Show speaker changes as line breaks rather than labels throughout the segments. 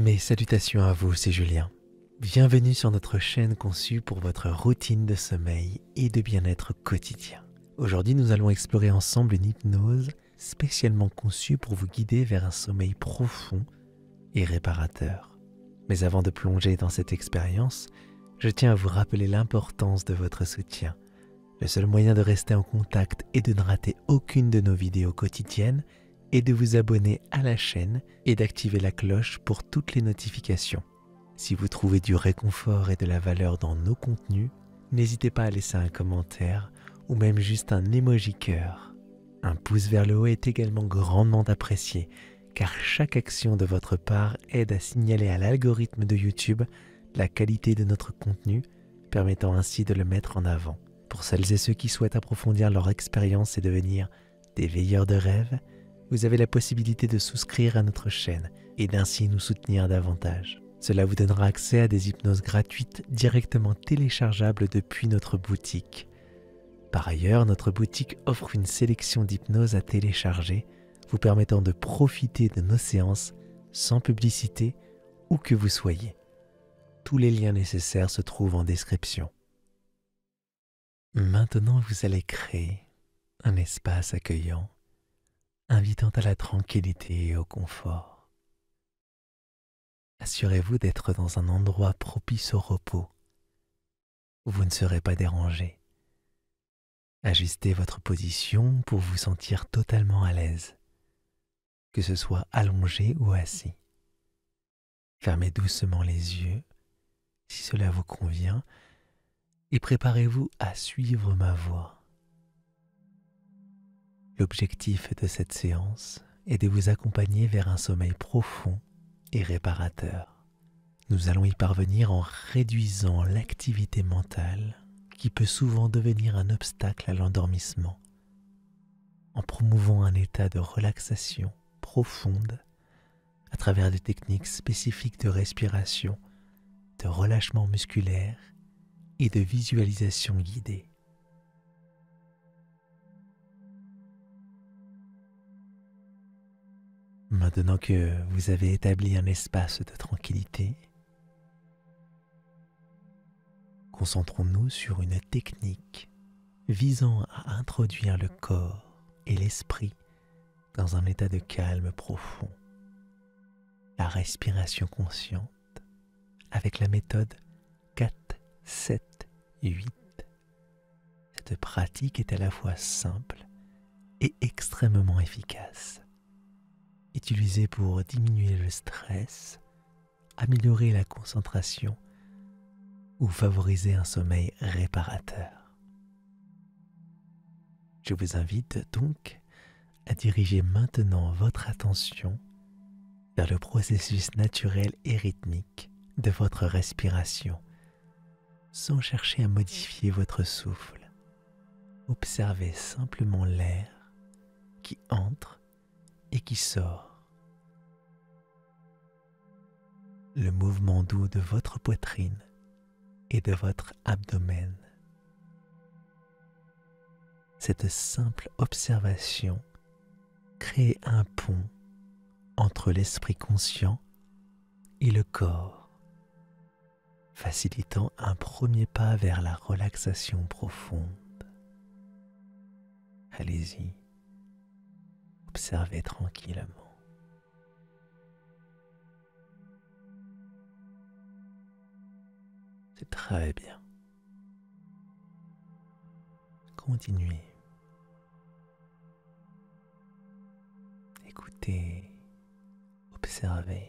Mes salutations à vous, c'est Julien. Bienvenue sur notre chaîne conçue pour votre routine de sommeil et de bien-être quotidien. Aujourd'hui, nous allons explorer ensemble une hypnose spécialement conçue pour vous guider vers un sommeil profond et réparateur. Mais avant de plonger dans cette expérience, je tiens à vous rappeler l'importance de votre soutien. Le seul moyen de rester en contact et de ne rater aucune de nos vidéos quotidiennes est de vous abonner à la chaîne et d'activer la cloche pour toutes les notifications. Si vous trouvez du réconfort et de la valeur dans nos contenus, n'hésitez pas à laisser un commentaire ou même juste un emoji cœur. Un pouce vers le haut est également grandement apprécié car chaque action de votre part aide à signaler à l'algorithme de YouTube la qualité de notre contenu, permettant ainsi de le mettre en avant. Pour celles et ceux qui souhaitent approfondir leur expérience et devenir des veilleurs de rêve, vous avez la possibilité de souscrire à notre chaîne et d'ainsi nous soutenir davantage. Cela vous donnera accès à des hypnoses gratuites directement téléchargeables depuis notre boutique. Par ailleurs, notre boutique offre une sélection d'hypnoses à télécharger, vous permettant de profiter de nos séances sans publicité où que vous soyez. Tous les liens nécessaires se trouvent en description. Maintenant, vous allez créer un espace accueillant, invitant à la tranquillité et au confort. Assurez-vous d'être dans un endroit propice au repos, où vous ne serez pas dérangé. Ajustez votre position pour vous sentir totalement à l'aise, que ce soit allongé ou assis. Fermez doucement les yeux, si cela vous convient, et préparez-vous à suivre ma voix. L'objectif de cette séance est de vous accompagner vers un sommeil profond et réparateur. Nous allons y parvenir en réduisant l'activité mentale qui peut souvent devenir un obstacle à l'endormissement, en promouvant un état de relaxation profonde à travers des techniques spécifiques de respiration, de relâchement musculaire et de visualisation guidée. Maintenant que vous avez établi un espace de tranquillité, concentrons-nous sur une technique visant à introduire le corps et l'esprit dans un état de calme profond. La respiration consciente avec la méthode 4-7-8. Cette pratique est à la fois simple et extrêmement efficace. Utilisée pour diminuer le stress, améliorer la concentration ou favoriser un sommeil réparateur. Je vous invite donc à diriger maintenant votre attention vers le processus naturel et rythmique de votre respiration, sans chercher à modifier votre souffle. Observez simplement l'air qui entre et qui sort. Le mouvement doux de votre poitrine et de votre abdomen. Cette simple observation crée un pont entre l'esprit conscient et le corps, facilitant un premier pas vers la relaxation profonde. Allez-y, observez tranquillement. C'est très bien. Continuez. Écoutez, observez.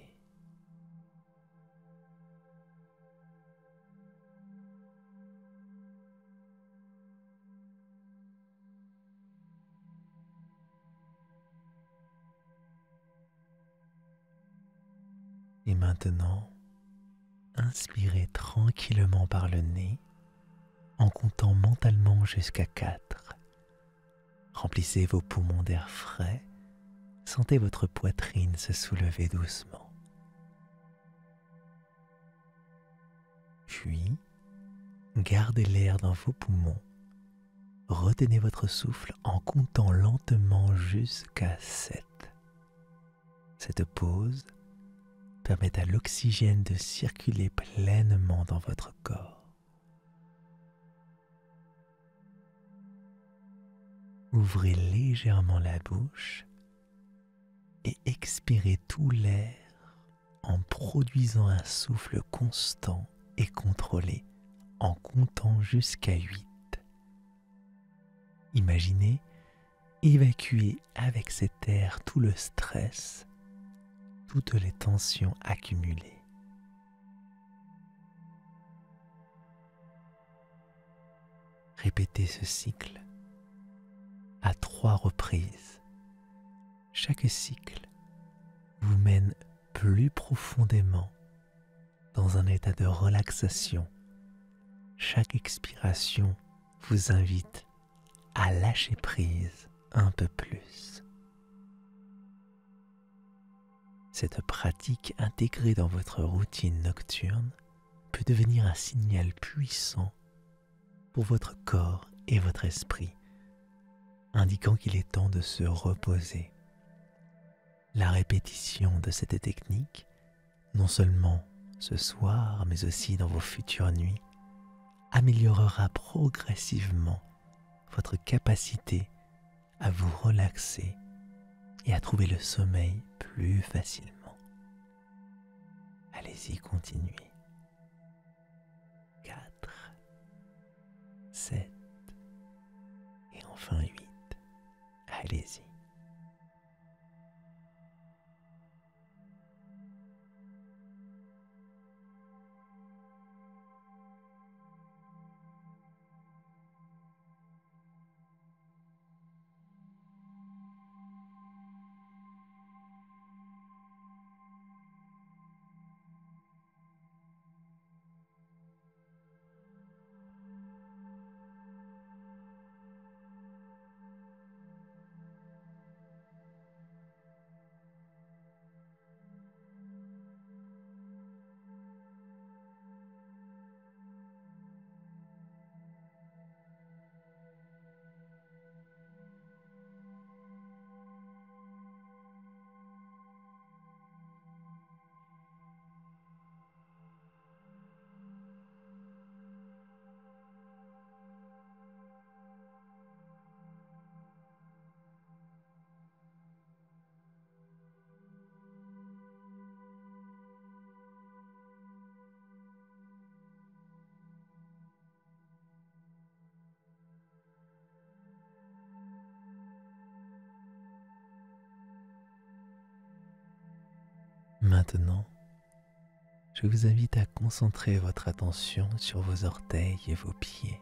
Et maintenant, inspirez tranquillement par le nez en comptant mentalement jusqu'à 4. Remplissez vos poumons d'air frais, sentez votre poitrine se soulever doucement. Puis, gardez l'air dans vos poumons, retenez votre souffle en comptant lentement jusqu'à 7. Cette pause permettent à l'oxygène de circuler pleinement dans votre corps. Ouvrez légèrement la bouche et expirez tout l'air en produisant un souffle constant et contrôlé en comptant jusqu'à 8. Imaginez évacuer avec cet air tout le stress, toutes les tensions accumulées. Répétez ce cycle à 3 reprises. Chaque cycle vous mène plus profondément dans un état de relaxation. Chaque expiration vous invite à lâcher prise un peu plus. Cette pratique intégrée dans votre routine nocturne peut devenir un signal puissant pour votre corps et votre esprit, indiquant qu'il est temps de se reposer. La répétition de cette technique, non seulement ce soir, mais aussi dans vos futures nuits, améliorera progressivement votre capacité à vous relaxer et à trouver le sommeil plus facilement. Allez-y, continuez. 4, 7 et enfin 8. Allez-y. Maintenant, je vous invite à concentrer votre attention sur vos orteils et vos pieds.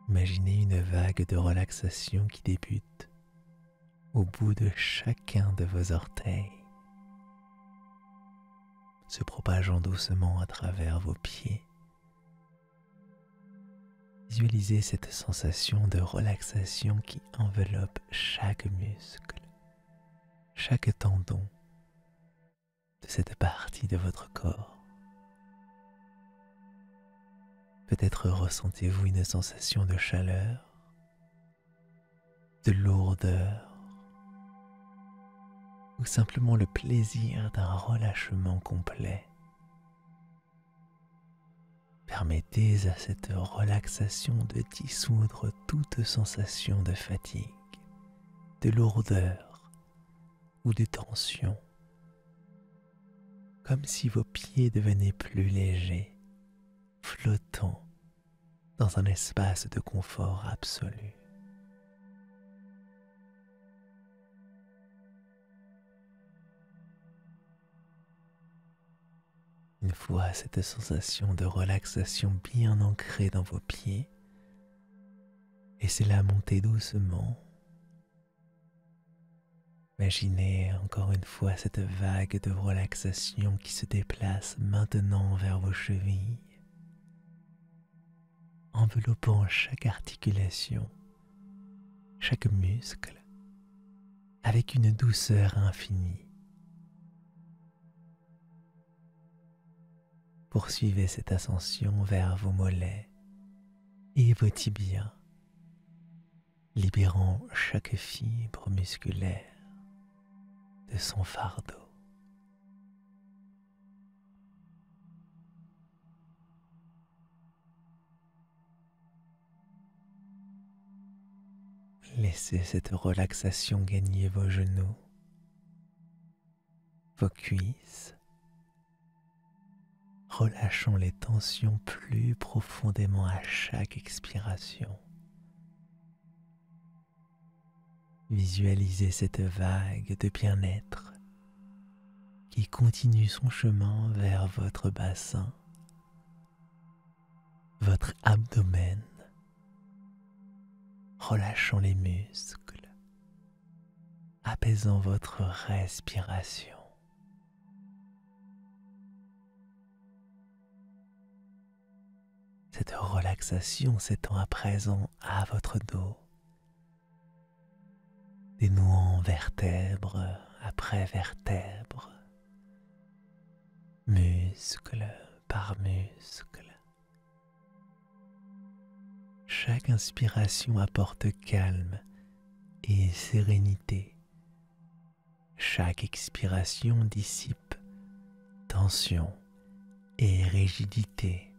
Imaginez une vague de relaxation qui débute au bout de chacun de vos orteils, se propageant doucement à travers vos pieds. Visualisez cette sensation de relaxation qui enveloppe chaque muscle, chaque tendon de cette partie de votre corps. Peut-être ressentez-vous une sensation de chaleur, de lourdeur, ou simplement le plaisir d'un relâchement complet. Permettez à cette relaxation de dissoudre toute sensation de fatigue, de lourdeur ou de tension, comme si vos pieds devenaient plus légers, flottants dans un espace de confort absolu. Une fois cette sensation de relaxation bien ancrée dans vos pieds, laissez-la monter doucement. Imaginez encore une fois cette vague de relaxation qui se déplace maintenant vers vos chevilles, enveloppant chaque articulation, chaque muscle, avec une douceur infinie. Poursuivez cette ascension vers vos mollets et vos tibias, libérant chaque fibre musculaire de son fardeau. Laissez cette relaxation gagner vos genoux, vos cuisses, relâchant les tensions plus profondément à chaque expiration. Visualisez cette vague de bien-être qui continue son chemin vers votre bassin, votre abdomen, relâchant les muscles, apaisant votre respiration. Cette relaxation s'étend à présent à votre dos, dénouant vertèbre après vertèbre, muscle par muscle. Chaque inspiration apporte calme et sérénité. Chaque expiration dissipe tension et rigidité.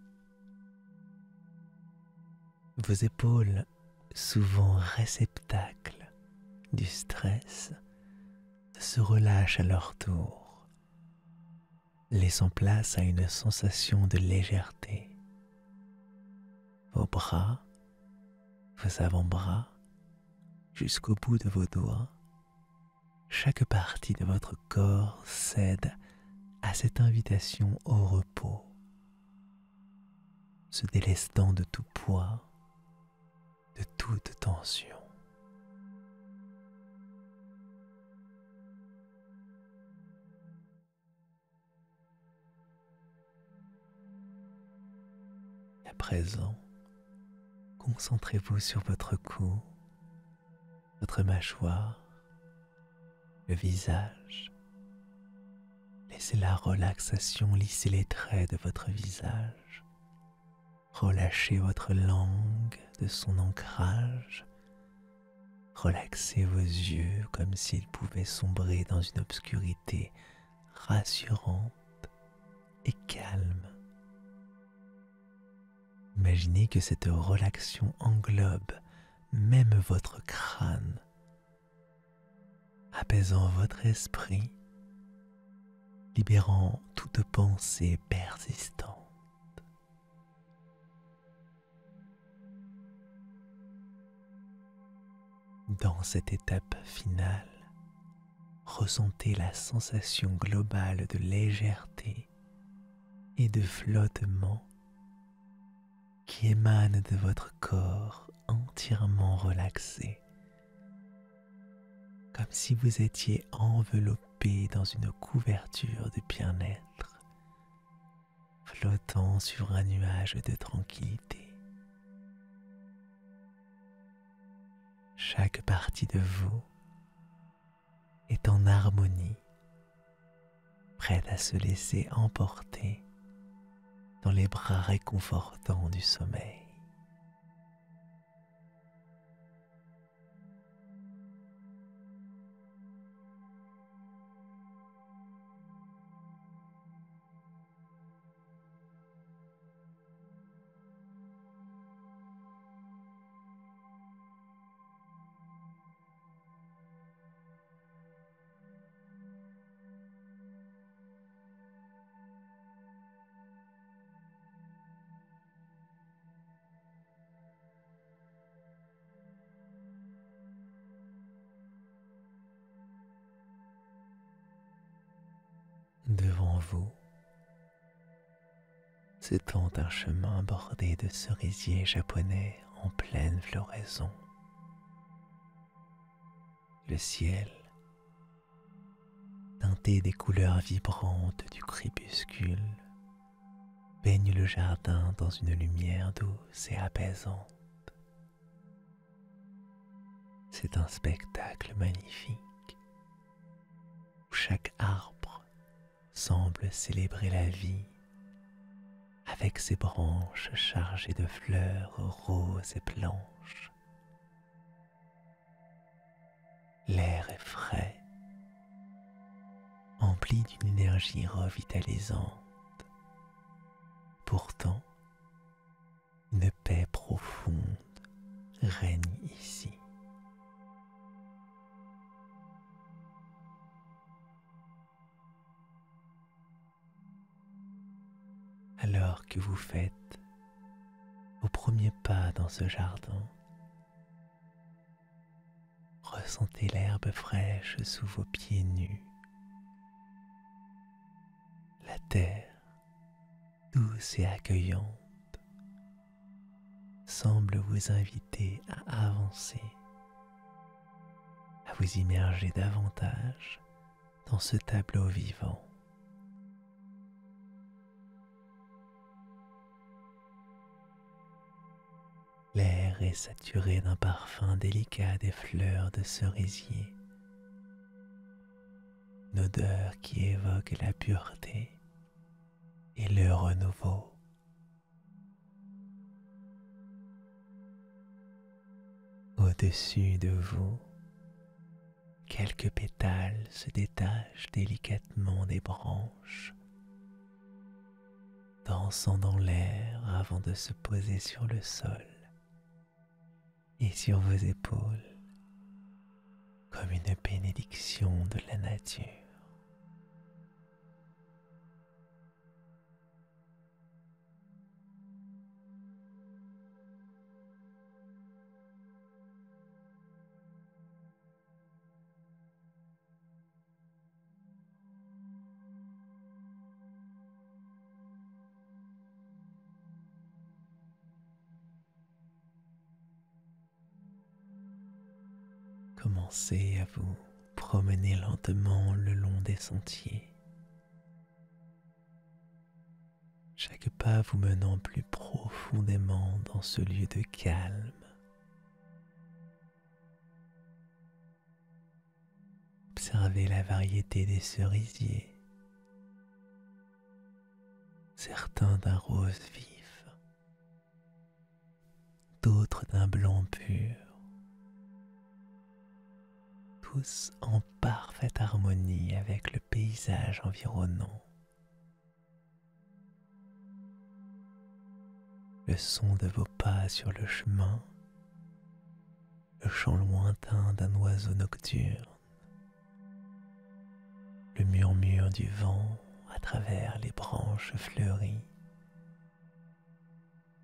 Vos épaules, souvent réceptacles du stress, se relâchent à leur tour, laissant place à une sensation de légèreté. Vos bras, vos avant-bras, jusqu'au bout de vos doigts, chaque partie de votre corps cède à cette invitation au repos, se délestant de tout poids, de toute tension. À présent, concentrez-vous sur votre cou, votre mâchoire, le visage. Laissez la relaxation lisser les traits de votre visage. Relâchez votre langue de son ancrage. Relaxez vos yeux comme s'ils pouvaient sombrer dans une obscurité rassurante et calme. Imaginez que cette relaxation englobe même votre crâne, apaisant votre esprit, libérant toute pensée persistante. Dans cette étape finale, ressentez la sensation globale de légèreté et de flottement qui émane de votre corps entièrement relaxé, comme si vous étiez enveloppé dans une couverture de bien-être, flottant sur un nuage de tranquillité. Chaque partie de vous est en harmonie, prête à se laisser emporter dans les bras réconfortants du sommeil. Devant vous s'étend un chemin bordé de cerisiers japonais en pleine floraison. Le ciel, teinté des couleurs vibrantes du crépuscule, baigne le jardin dans une lumière douce et apaisante. C'est un spectacle magnifique où chaque arbre semble célébrer la vie avec ses branches chargées de fleurs roses et blanches. L'air est frais, empli d'une énergie revitalisante. Pourtant, une paix profonde règne ici. que vous faites vos premiers pas dans ce jardin. Ressentez l'herbe fraîche sous vos pieds nus. La terre, douce et accueillante, semble vous inviter à avancer, à vous immerger davantage dans ce tableau vivant. L'air est saturé d'un parfum délicat des fleurs de cerisier, une odeur qui évoque la pureté et le renouveau. Au-dessus de vous, quelques pétales se détachent délicatement des branches, dansant dans l'air avant de se poser sur le sol et sur vos épaules comme une bénédiction de la nature. Commencez à vous promener lentement le long des sentiers, chaque pas vous menant plus profondément dans ce lieu de calme. Observez la variété des cerisiers, certains d'un rose vif, d'autres d'un blanc pur, tous en parfaite harmonie avec le paysage environnant. Le son de vos pas sur le chemin, le chant lointain d'un oiseau nocturne, le murmure du vent à travers les branches fleuries,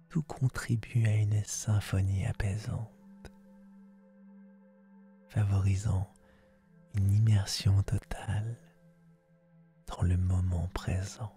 tout contribue à une symphonie apaisante, favorisant une immersion totale dans le moment présent.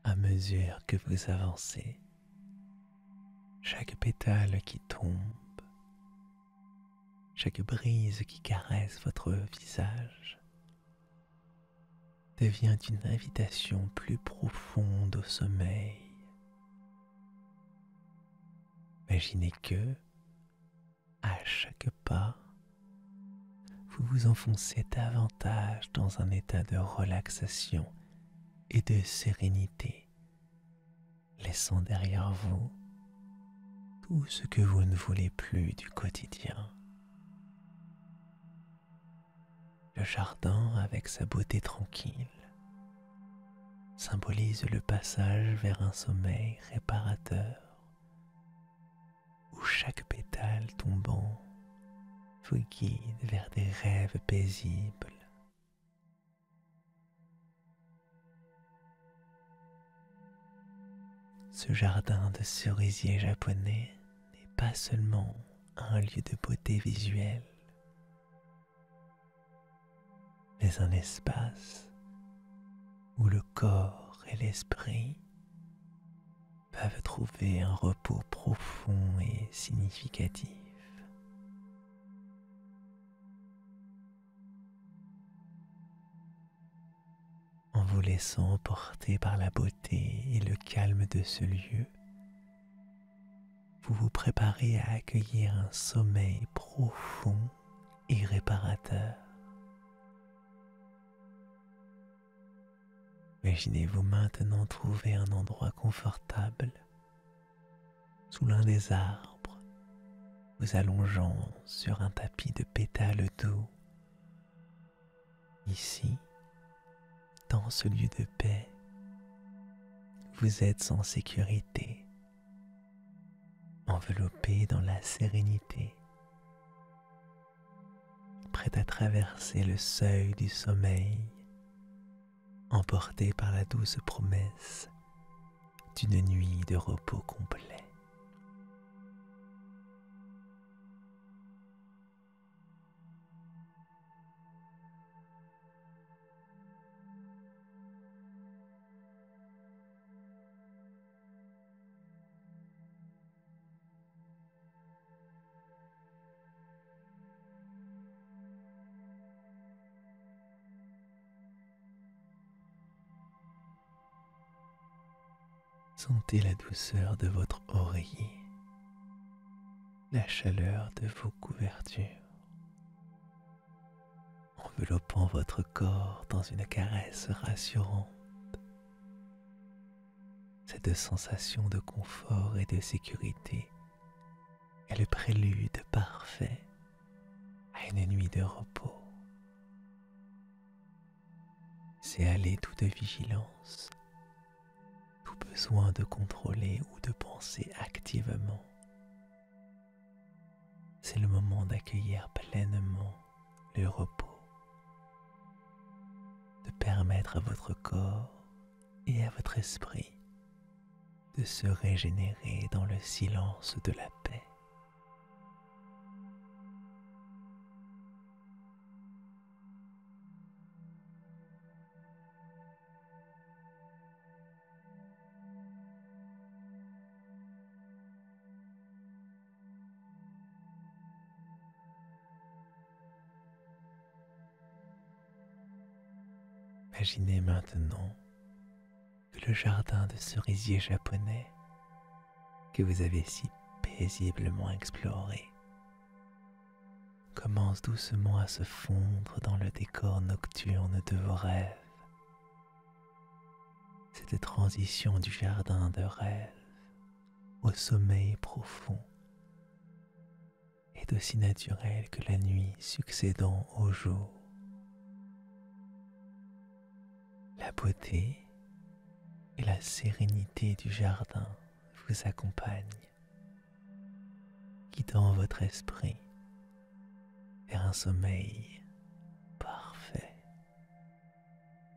À mesure que vous avancez, chaque pétale qui tombe, chaque brise qui caresse votre visage devient une invitation plus profonde au sommeil. Imaginez que, à chaque pas, vous vous enfoncez davantage dans un état de relaxation et de sérénité, laissant derrière vous tout ce que vous ne voulez plus du quotidien. Le jardin, avec sa beauté tranquille, symbolise le passage vers un sommeil réparateur, où chaque pétale tombant vous guide vers des rêves paisibles. Ce jardin de cerisier japonais n'est pas seulement un lieu de beauté visuelle, mais un espace où le corps et l'esprit peuvent trouver un repos profond et significatif. En vous laissant emporter par la beauté et le calme de ce lieu, vous vous préparez à accueillir un sommeil profond et réparateur. Imaginez-vous maintenant trouver un endroit confortable sous l'un des arbres, vous allongeant sur un tapis de pétales doux. Ici, dans ce lieu de paix, vous êtes en sécurité, enveloppé dans la sérénité, prêt à traverser le seuil du sommeil, emporté par la douce promesse d'une nuit de repos complet. Sentez la douceur de votre oreiller, la chaleur de vos couvertures, enveloppant votre corps dans une caresse rassurante. Cette sensation de confort et de sécurité est le prélude parfait à une nuit de repos. C'est aller toute vigilance, tout besoin de contrôler ou de penser activement. C'est le moment d'accueillir pleinement le repos, de permettre à votre corps et à votre esprit de se régénérer dans le silence de la paix. Imaginez maintenant que le jardin de cerisier japonais que vous avez si paisiblement exploré commence doucement à se fondre dans le décor nocturne de vos rêves. Cette transition du jardin de rêve au sommeil profond est aussi naturelle que la nuit succédant au jour. La beauté et la sérénité du jardin vous accompagnent, guidant votre esprit vers un sommeil parfait,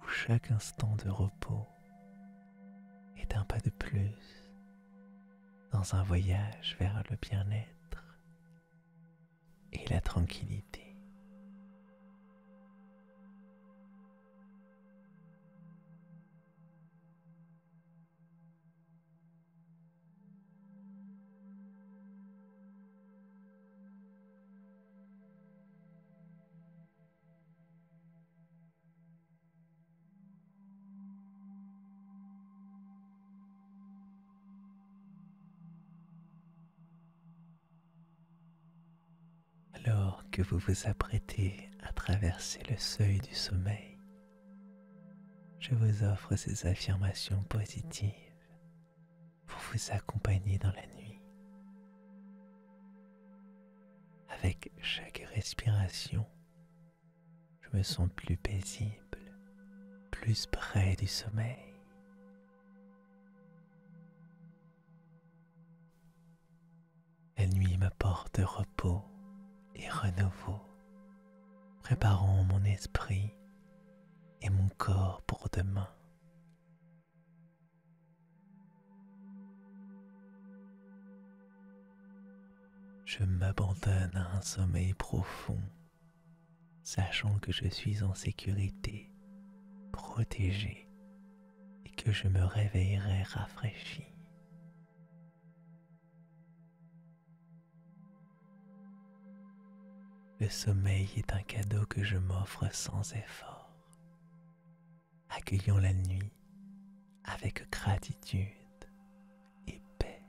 où chaque instant de repos est un pas de plus dans un voyage vers le bien-être et la tranquillité. Alors que vous vous apprêtez à traverser le seuil du sommeil, je vous offre ces affirmations positives pour vous accompagner dans la nuit. Avec chaque respiration, je me sens plus paisible, plus près du sommeil. La nuit m'apporte repos et renouveau, préparant mon esprit et mon corps pour demain. Je m'abandonne à un sommeil profond, sachant que je suis en sécurité, protégé et que je me réveillerai rafraîchi. Le sommeil est un cadeau que je m'offre sans effort, accueillant la nuit avec gratitude et paix.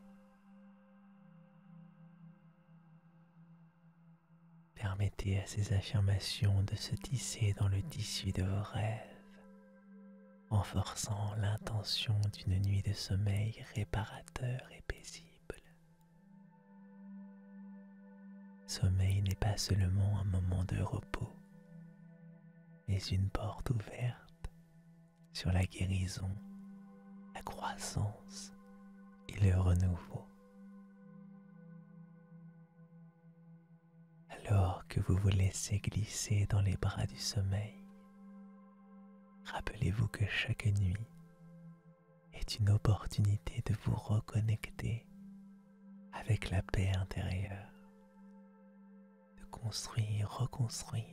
Permettez à ces affirmations de se tisser dans le tissu de vos rêves, renforçant l'intention d'une nuit de sommeil réparateur et paisible. Sommeil n'est pas seulement un moment de repos, mais une porte ouverte sur la guérison, la croissance et le renouveau. Alors que vous vous laissez glisser dans les bras du sommeil, rappelez-vous que chaque nuit est une opportunité de vous reconnecter avec la paix intérieure, de construire, reconstruire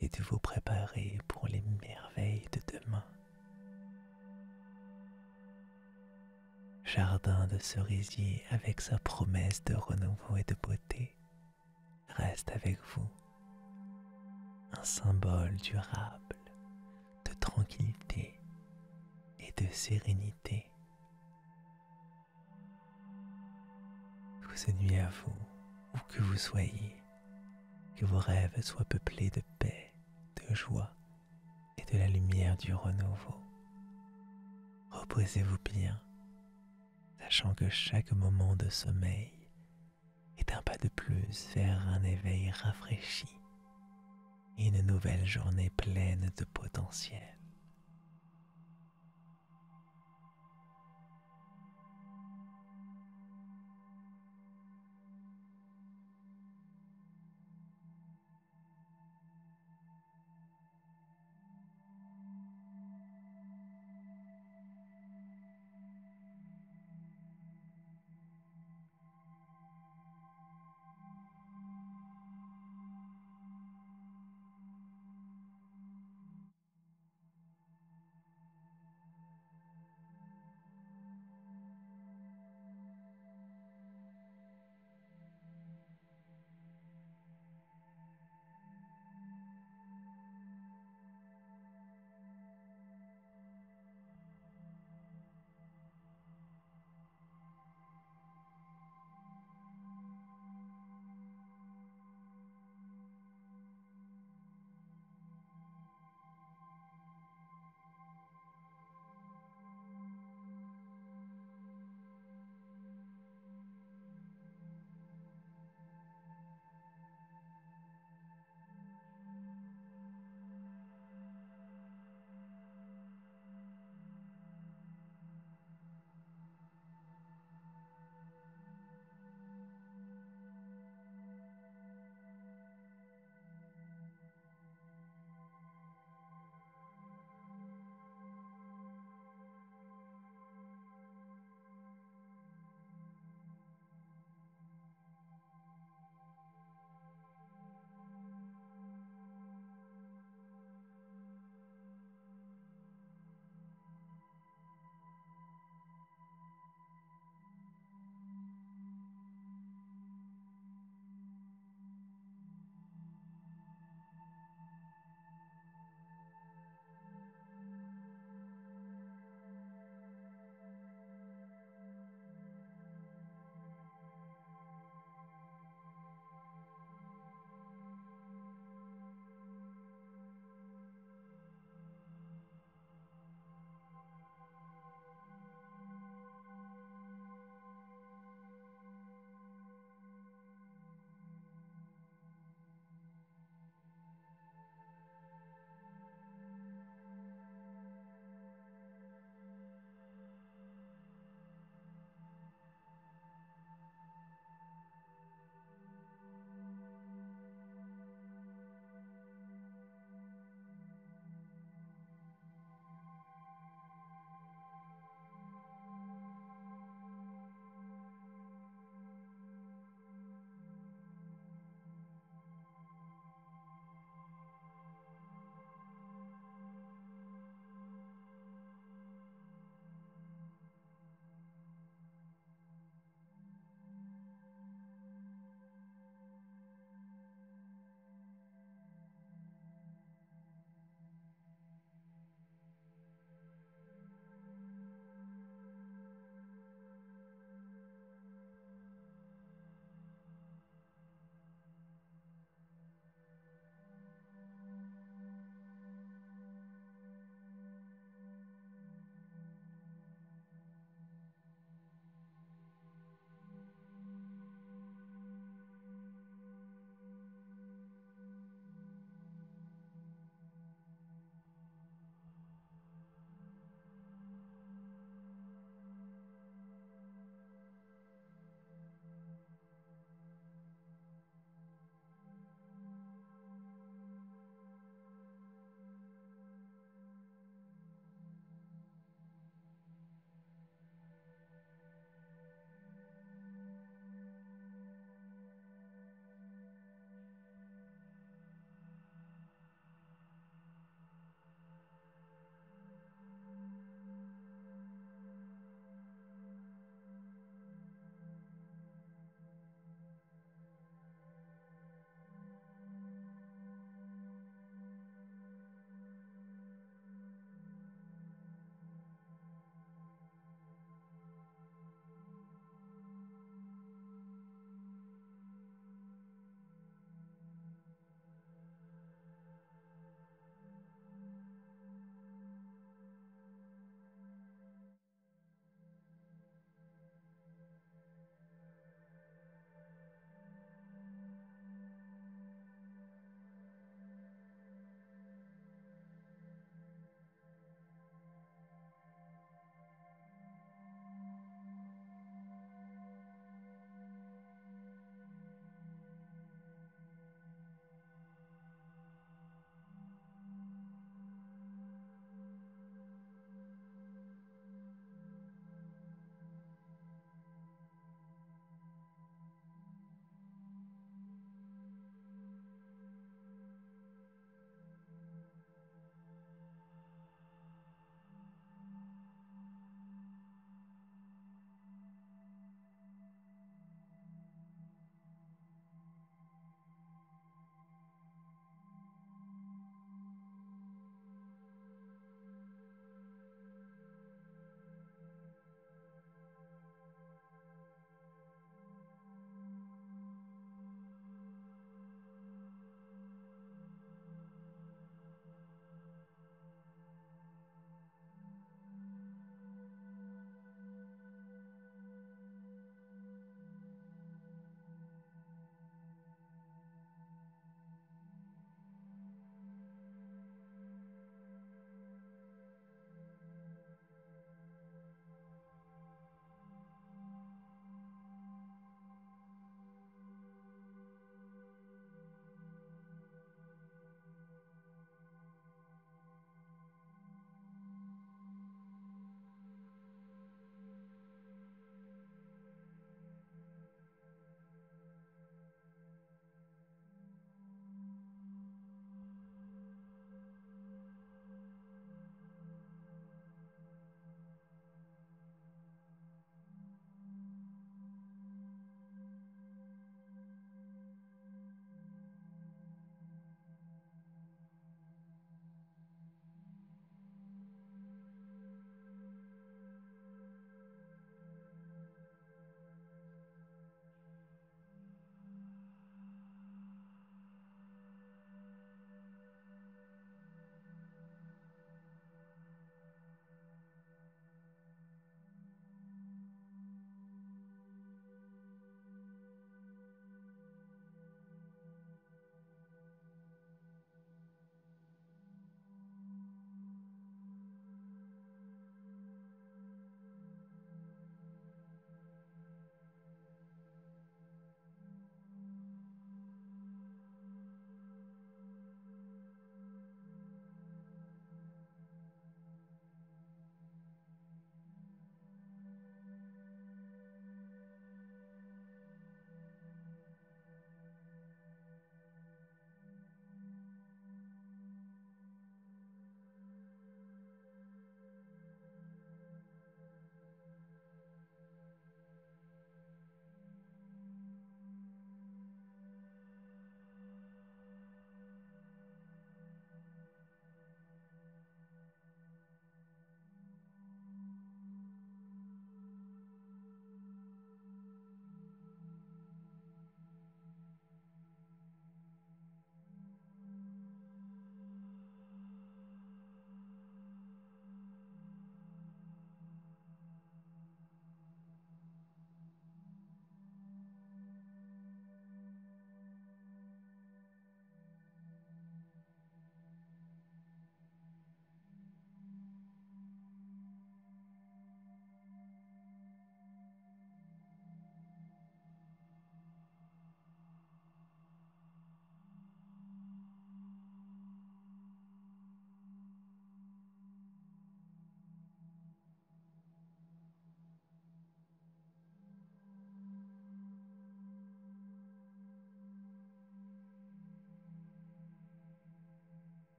et de vous préparer pour les merveilles de demain. Jardin de cerisier avec sa promesse de renouveau et de beauté reste avec vous, un symbole durable de tranquillité et de sérénité. Douce nuit à vous, où que vous soyez, que vos rêves soient peuplés de paix, de joie et de la lumière du renouveau. Reposez-vous bien, sachant que chaque moment de sommeil est un pas de plus vers un éveil rafraîchi et une nouvelle journée pleine de potentiel.